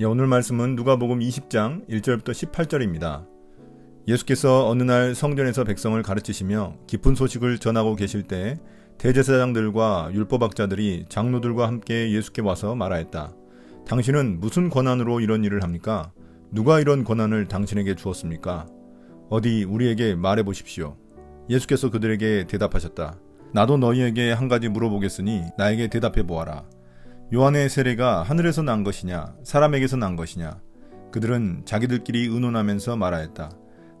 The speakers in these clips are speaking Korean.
오늘 말씀은 누가복음 20장 1절부터 18절입니다. 예수께서 어느 날 성전에서 백성을 가르치시며 기쁜 소식을 전하고 계실 때 대제사장들과 율법학자들이 장로들과 함께 예수께 와서 말하였다. 당신은 무슨 권한으로 이런 일을 합니까? 누가 이런 권한을 당신에게 주었습니까? 어디 우리에게 말해 보십시오. 예수께서 그들에게 대답하셨다. 나도 너희에게 한 가지 물어보겠으니 나에게 대답해 보아라. 요한의 세례가 하늘에서 난 것이냐 사람에게서 난 것이냐? 그들은 자기들끼리 의논하면서 말하였다.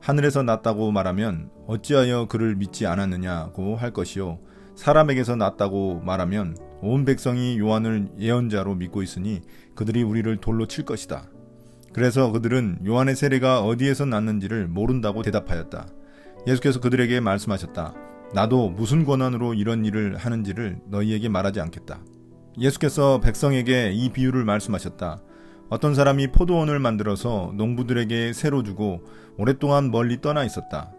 하늘에서 났다고 말하면 어찌하여 그를 믿지 않았느냐고 할 것이요, 사람에게서 났다고 말하면 온 백성이 요한을 예언자로 믿고 있으니 그들이 우리를 돌로 칠 것이다. 그래서 그들은 요한의 세례가 어디에서 났는지를 모른다고 대답하였다. 예수께서 그들에게 말씀하셨다. 나도 무슨 권한으로 이런 일을 하는지를 너희에게 말하지 않겠다. 예수께서 백성에게 이 비유를 말씀하셨다. 어떤 사람이 포도원을 만들어서 농부들에게 새로 주고 오랫동안 멀리 떠나 있었다.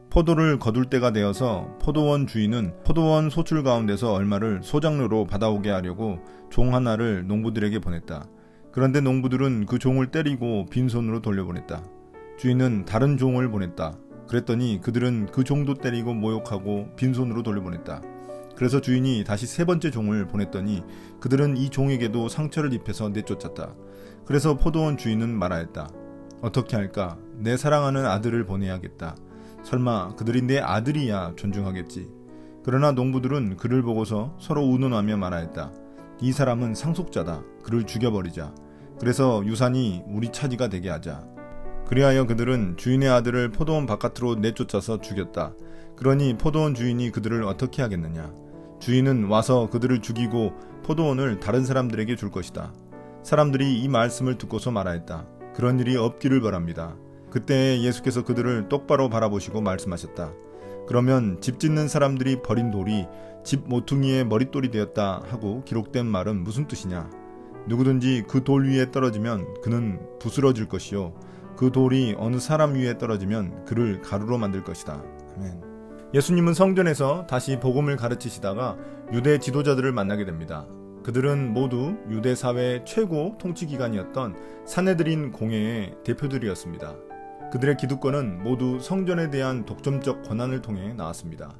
포도를 거둘 때가 되어서 포도원 주인은 포도원 소출 가운데서 얼마를 소장료로 받아오게 하려고 종 하나를 농부들에게 보냈다. 그런데 농부들은 그 종을 때리고 빈손으로 돌려보냈다. 주인은 다른 종을 보냈다. 그랬더니 그들은 그 종도 때리고 모욕하고 빈손으로 돌려보냈다. 그래서 주인이 다시 세 번째 종을 보냈더니 그들은 이 종에게도 상처를 입혀서 내쫓았다. 그래서 포도원 주인은 말하였다. 어떻게 할까? 내 사랑하는 아들을 보내야겠다. 설마 그들이 내 아들이야 존중하겠지. 그러나 농부들은 그를 보고서 서로 의논하며 말하였다. 이 사람은 상속자다. 그를 죽여버리자. 그래서 유산이 우리 차지가 되게 하자. 그리하여 그들은 주인의 아들을 포도원 바깥으로 내쫓아서 죽였다. 그러니 포도원 주인이 그들을 어떻게 하겠느냐? 주인은 와서 그들을 죽이고 포도원을 다른 사람들에게 줄 것이다. 사람들이 이 말씀을 듣고서 말하였다. 그런 일이 없기를 바랍니다. 그때 예수께서 그들을 똑바로 바라보시고 말씀하셨다. 그러면 집 짓는 사람들이 버린 돌이 집 모퉁이의 머릿돌이 되었다 하고 기록된 말은 무슨 뜻이냐? 누구든지 그 돌 위에 떨어지면 그는 부스러질 것이요, 그 돌이 어느 사람 위에 떨어지면 그를 가루로 만들 것이다. 아멘. 예수님은 성전에서 다시 복음을 가르치시다가 유대 지도자들을 만나게 됩니다. 그들은 모두 유대 사회의 최고 통치기관이었던 산헤드린 공회의 대표들이었습니다. 그들의 기득권은 모두 성전에 대한 독점적 권한을 통해 나왔습니다.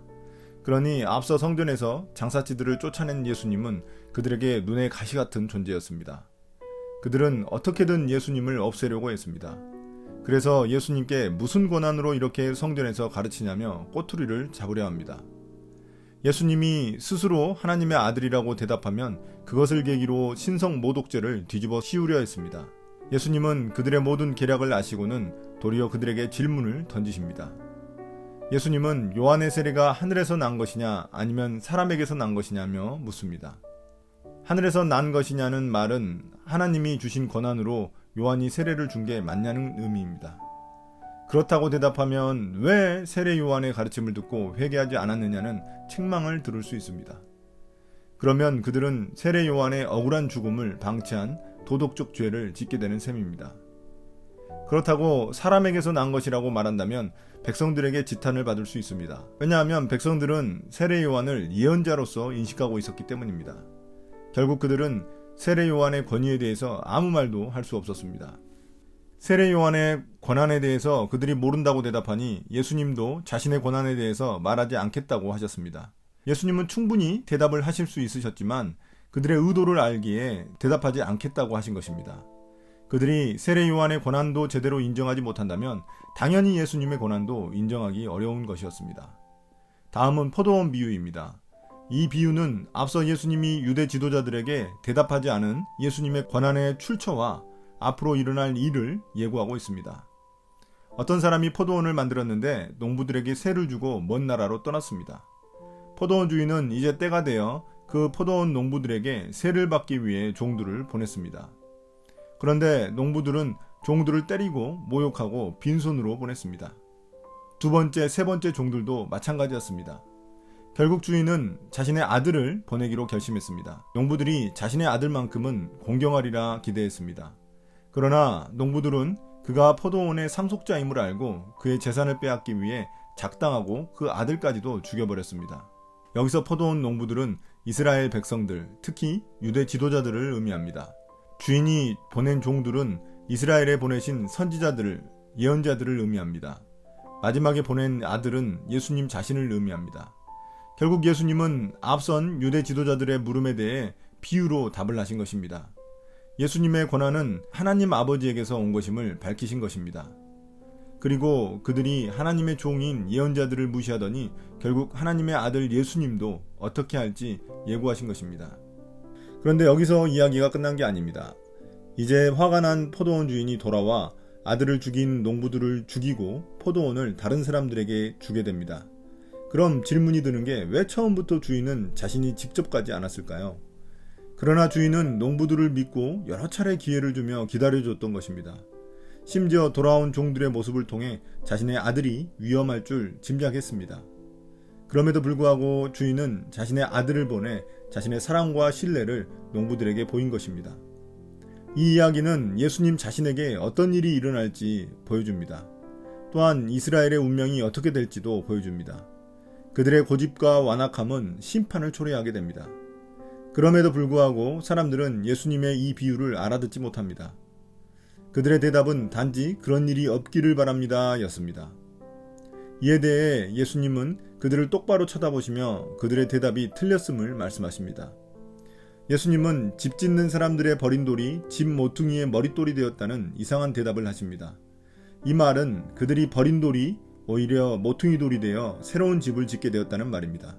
그러니 앞서 성전에서 장사치들을 쫓아낸 예수님은 그들에게 눈의 가시 같은 존재였습니다. 그들은 어떻게든 예수님을 없애려고 했습니다. 그래서 예수님께 무슨 권한으로 이렇게 성전에서 가르치냐며 꼬투리를 잡으려 합니다. 예수님이 스스로 하나님의 아들이라고 대답하면 그것을 계기로 신성 모독죄를 뒤집어 씌우려 했습니다. 예수님은 그들의 모든 계략을 아시고는 도리어 그들에게 질문을 던지십니다. 예수님은 요한의 세례가 하늘에서 난 것이냐 아니면 사람에게서 난 것이냐며 묻습니다. 하늘에서 난 것이냐는 말은 하나님이 주신 권한으로 요한이 세례를 준 게 맞냐는 의미입니다. 그렇다고 대답하면 왜 세례 요한의 가르침을 듣고 회개하지 않았느냐는 책망을 들을 수 있습니다. 그러면 그들은 세례 요한의 억울한 죽음을 방치한 도덕적 죄를 짓게 되는 셈입니다. 그렇다고 사람에게서 난 것이라고 말한다면 백성들에게 지탄을 받을 수 있습니다. 왜냐하면 백성들은 세례 요한을 예언자로서 인식하고 있었기 때문입니다. 결국 그들은 세례 요한의 권위에 대해서 아무 말도 할 수 없었습니다. 세례 요한의 권한에 대해서 그들이 모른다고 대답하니 예수님도 자신의 권한에 대해서 말하지 않겠다고 하셨습니다. 예수님은 충분히 대답을 하실 수 있으셨지만 그들의 의도를 알기에 대답하지 않겠다고 하신 것입니다. 그들이 세례 요한의 권한도 제대로 인정하지 못한다면 당연히 예수님의 권한도 인정하기 어려운 것이었습니다. 다음은 포도원 비유입니다. 이 비유는 앞서 예수님이 유대 지도자들에게 대답하지 않은 예수님의 권한의 출처와 앞으로 일어날 일을 예고하고 있습니다. 어떤 사람이 포도원을 만들었는데 농부들에게 세를 주고 먼 나라로 떠났습니다. 포도원 주인은 이제 때가 되어 그 포도원 농부들에게 세를 받기 위해 종들을 보냈습니다. 그런데 농부들은 종들을 때리고 모욕하고 빈손으로 보냈습니다. 두 번째, 세 번째 종들도 마찬가지였습니다. 결국 주인은 자신의 아들을 보내기로 결심했습니다. 농부들이 자신의 아들만큼은 공경하리라 기대했습니다. 그러나 농부들은 그가 포도원의 상속자임을 알고 그의 재산을 빼앗기 위해 작당하고 그 아들까지도 죽여버렸습니다. 여기서 포도원 농부들은 이스라엘 백성들, 특히 유대 지도자들을 의미합니다. 주인이 보낸 종들은 이스라엘에 보내신 선지자들을, 예언자들을 의미합니다. 마지막에 보낸 아들은 예수님 자신을 의미합니다. 결국 예수님은 앞선 유대 지도자들의 물음에 대해 비유로 답을 하신 것입니다. 예수님의 권한은 하나님 아버지에게서 온 것임을 밝히신 것입니다. 그리고 그들이 하나님의 종인 예언자들을 무시하더니 결국 하나님의 아들 예수님도 어떻게 할지 예고하신 것입니다. 그런데 여기서 이야기가 끝난 게 아닙니다. 이제 화가 난 포도원 주인이 돌아와 아들을 죽인 농부들을 죽이고 포도원을 다른 사람들에게 주게 됩니다. 그럼 질문이 드는 게 왜 처음부터 주인은 자신이 직접 가지 않았을까요? 그러나 주인은 농부들을 믿고 여러 차례 기회를 주며 기다려줬던 것입니다. 심지어 돌아온 종들의 모습을 통해 자신의 아들이 위험할 줄 짐작했습니다. 그럼에도 불구하고 주인은 자신의 아들을 보내 자신의 사랑과 신뢰를 농부들에게 보인 것입니다. 이 이야기는 예수님 자신에게 어떤 일이 일어날지 보여줍니다. 또한 이스라엘의 운명이 어떻게 될지도 보여줍니다. 그들의 고집과 완악함은 심판을 초래하게 됩니다. 그럼에도 불구하고 사람들은 예수님의 이 비유를 알아듣지 못합니다. 그들의 대답은 단지 그런 일이 없기를 바랍니다 였습니다. 이에 대해 예수님은 그들을 똑바로 쳐다보시며 그들의 대답이 틀렸음을 말씀하십니다. 예수님은 집 짓는 사람들의 버린 돌이 집 모퉁이의 머릿돌이 되었다는 이상한 대답을 하십니다. 이 말은 그들이 버린 돌이 오히려 모퉁이 돌이 되어 새로운 집을 짓게 되었다는 말입니다.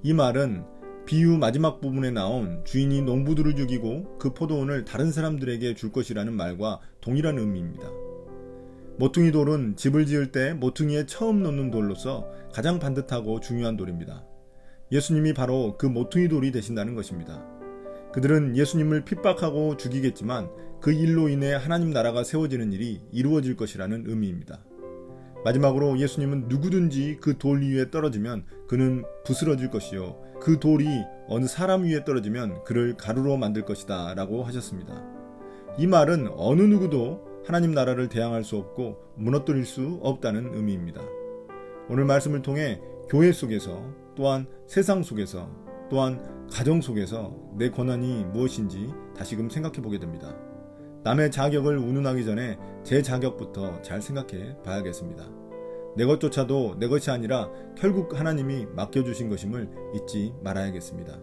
이 말은 비유 마지막 부분에 나온 주인이 농부들을 죽이고 그 포도원을 다른 사람들에게 줄 것이라는 말과 동일한 의미입니다. 모퉁이 돌은 집을 지을 때 모퉁이에 처음 놓는 돌로서 가장 반듯하고 중요한 돌입니다. 예수님이 바로 그 모퉁이 돌이 되신다는 것입니다. 그들은 예수님을 핍박하고 죽이겠지만 그 일로 인해 하나님 나라가 세워지는 일이 이루어질 것이라는 의미입니다. 마지막으로 예수님은 누구든지 그 돌 위에 떨어지면 그는 부스러질 것이요 그 돌이 어느 사람 위에 떨어지면 그를 가루로 만들 것이다 라고 하셨습니다. 이 말은 어느 누구도 하나님 나라를 대항할 수 없고 무너뜨릴 수 없다는 의미입니다. 오늘 말씀을 통해 교회 속에서 또한 세상 속에서 또한 가정 속에서 내 권한이 무엇인지 다시금 생각해 보게 됩니다. 남의 자격을 운운하기 전에 제 자격부터 잘 생각해 봐야겠습니다. 내 것조차도 내 것이 아니라 결국 하나님이 맡겨주신 것임을 잊지 말아야겠습니다.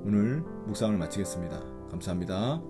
오늘 묵상을 마치겠습니다. 감사합니다.